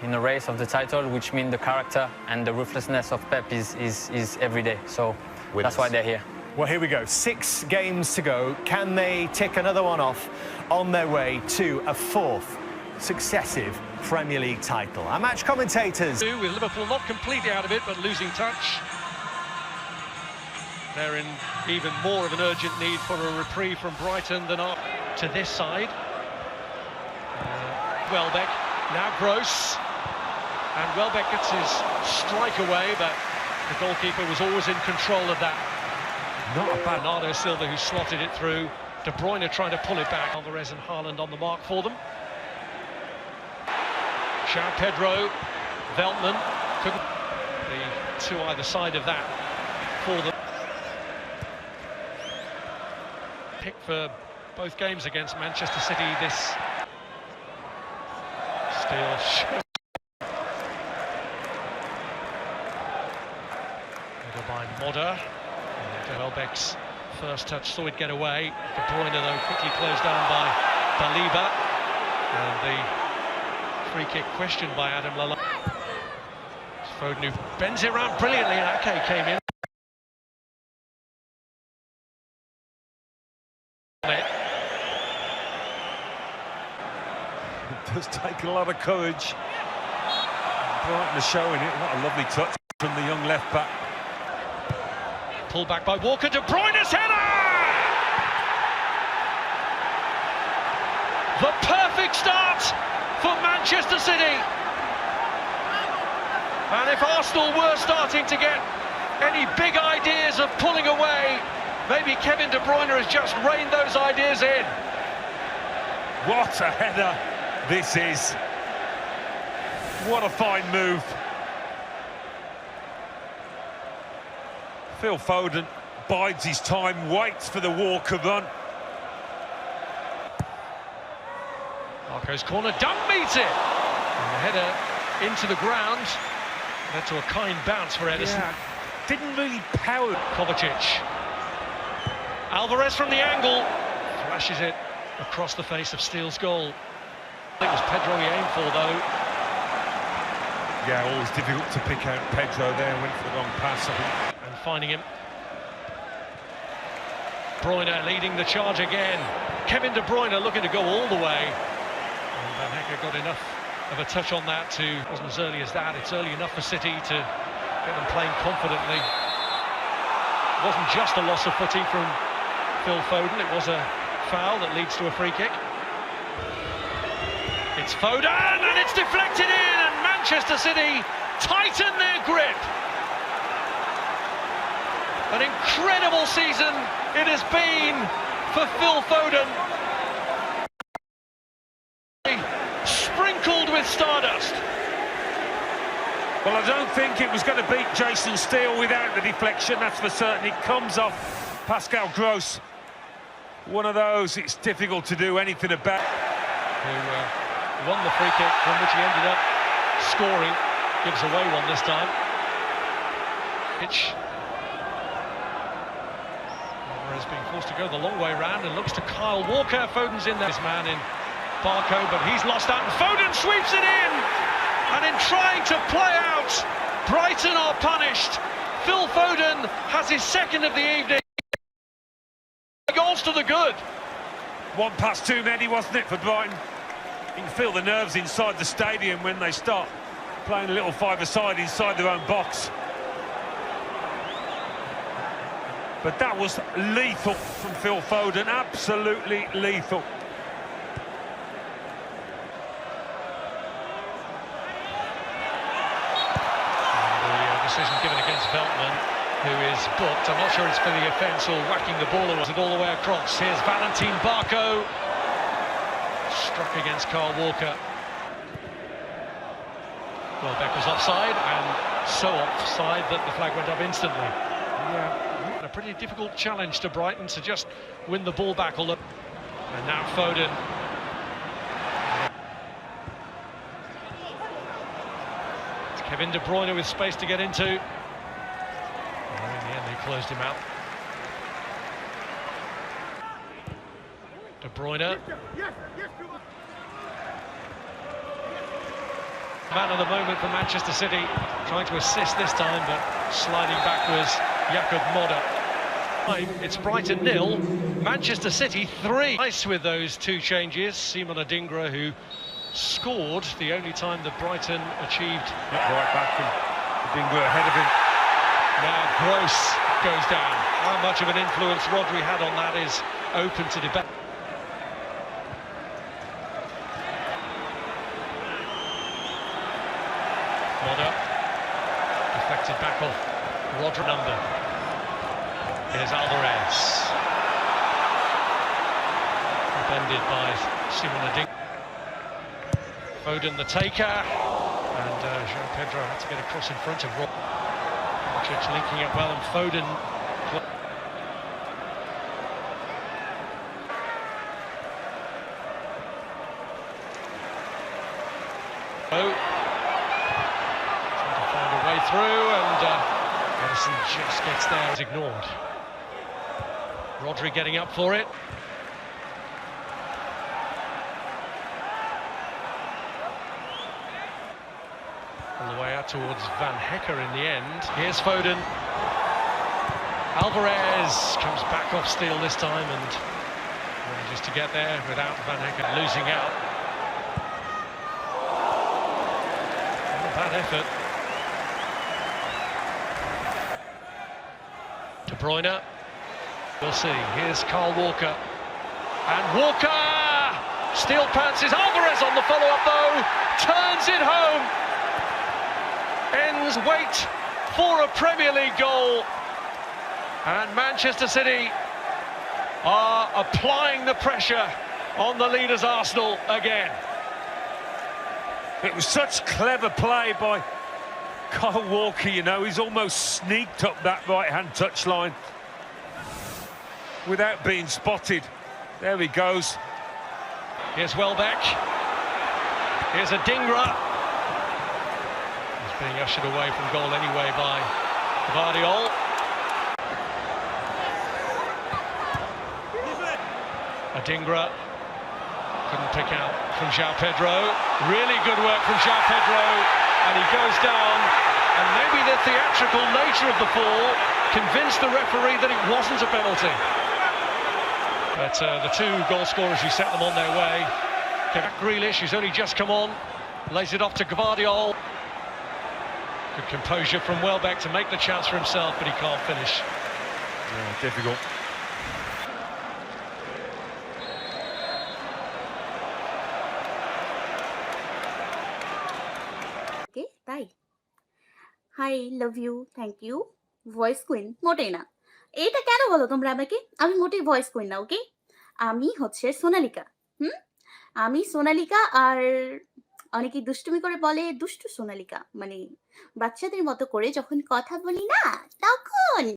in a race of the title, which means the character and the ruthlessness of Pep is every day. So that's why they're here. Well, here we go. 6 games to go. Can they tick another one off on their way to a 4th successive Premier League title? Our match commentators. With Liverpool not completely out of it, but losing touch. They're in even more of an urgent need for a reprieve from Brighton than up to this side. Welbeck, now Gross. And Welbeck gets his strike away, but the goalkeeper was always in control of that. Not a bad Bernardo Silva who slotted it through. De Bruyne trying to pull it back. Alvarez and Haaland on the mark for them. João Pedro, Veltman, couldn't. The two either side of that for them. Pick for both games against Manchester City this. Still by Modder. Welbeck's first touch saw it get away. De Bruyne though quickly closed down by Baliba, and the free kick questioned by Adam Lallana. Foden who bends it around brilliantly, and Ake came in. It does take a lot of courage. Brighton are showing it. What a lovely touch from the young left back. Pulled back by Walker. De Bruyne's header! The perfect start for Manchester City. And if Arsenal were starting to get any big ideas of pulling away, maybe Kevin De Bruyne has just reined those ideas in. What a header this is. What a fine move. Phil Foden bides his time, waits for the Walker run. Marco's corner, don't meet it! And the header into the ground. Led to a kind bounce for Ederson. Yeah, didn't really power. Kovacic. Alvarez from the angle. Flashes it across the face of Steele's goal. It was Pedro he aimed for, though. Yeah, always difficult to pick out Pedro there. Went for the wrong pass, I think. And finding him. Bruyne leading the charge again. Kevin De Bruyne looking to go all the way. And Van Hecke got enough of a touch on that to... It wasn't as early as that. It's early enough for City to get them playing confidently. It wasn't just a loss of footing from Phil Foden. It was a foul that leads to a free kick. It's Foden, and it's deflected in, and Manchester City tighten their grip. An incredible season it has been for Phil Foden. Sprinkled with stardust. Well, I don't think it was going to beat Jason Steele without the deflection, that's for certain. It comes off Pascal Gross. One of those it's difficult to do anything about. Who won the free kick from which he ended up scoring. Gives away one this time. Pitch. Is being forced to go the long way round and looks to Kyle Walker. Foden's in there. This man in Barco, but he's lost out. And Foden sweeps it in. And in trying to play out, Brighton are punished. Phil Foden has his second of the evening. Goals to the good. One pass too many, wasn't it, for Brighton? You can feel the nerves inside the stadium when they start playing a little five-a-side inside their own box. But that was lethal from Phil Foden, absolutely lethal. The decision given against Veltman, who is booked. I'm not sure it's for the offence or whacking the ball, or was it all the way across? Here's Valentin Barco. Struck against Kyle Walker. Welbeck was offside, and so offside that the flag went up instantly. Yeah. A pretty difficult challenge to Brighton to just win the ball back. And now Foden. It's Kevin De Bruyne with space to get into. And in the end, they closed him out. De Bruyne. Man of the moment for Manchester City, trying to assist this time, but sliding back was Jakub Moder. It's Brighton 0, Manchester City 3. Nice with those two changes. Simon Adingra, who scored the only time that Brighton achieved. Right back, and Adingra ahead of him. Now Gross goes down. How much of an influence Rodri had on that is open to debate. Moder, deflected back off Rodri number. Here's Alvarez. Upended by Simon Adingra. Foden the taker, and João Pedro had to get across in front of Rodri. Modric linking up well, and Foden. Oh. Trying to find a way through, and Edison just gets there. It's ignored. Rodri getting up for it. All the way out towards Van Hecker in the end. Here's Foden. Alvarez comes back off Steele this time and manages to get there without Van Hecker losing out. Not a bad effort. De Bruyne. We'll see. Here's Carl Walker. And Walker! Steele pounces. Alvarez on the follow-up though. Turns it home. Ends wait for a Premier League goal. And Manchester City are applying the pressure on the leaders Arsenal again. It was such clever play by Kyle Walker, you know, he's almost sneaked up that right-hand touchline without being spotted. There he goes. Here's Welbeck. Here's Adingra. He's being ushered away from goal anyway by Gvardiol. Adingra couldn't pick out from João Pedro. Really good work from João Pedro, and he goes down. And maybe the theatrical nature of the fall convinced the referee that it wasn't a penalty. But the two goal scorers who set them on their way, Jack Grealish, who's only just come on, lays it off to Gvardiol. Good composure from Welbeck to make the chance for himself, but he can't finish. Yeah, difficult. Okay, bye. Hi, love you, thank you. Voice queen, মোটেই না। এটা কেন বলো তোমরা আমাকে? আমি মোটেই voice queen না, ওকে? আমি হচ্ছে সোনালিকা। আমি সোনালিকা, আর অনেকে দুষ্টুমি করে বলে দুষ্টু সোনালিকা। মানে বাচ্চাদের মতো করে যখন কথা বলি না, তখন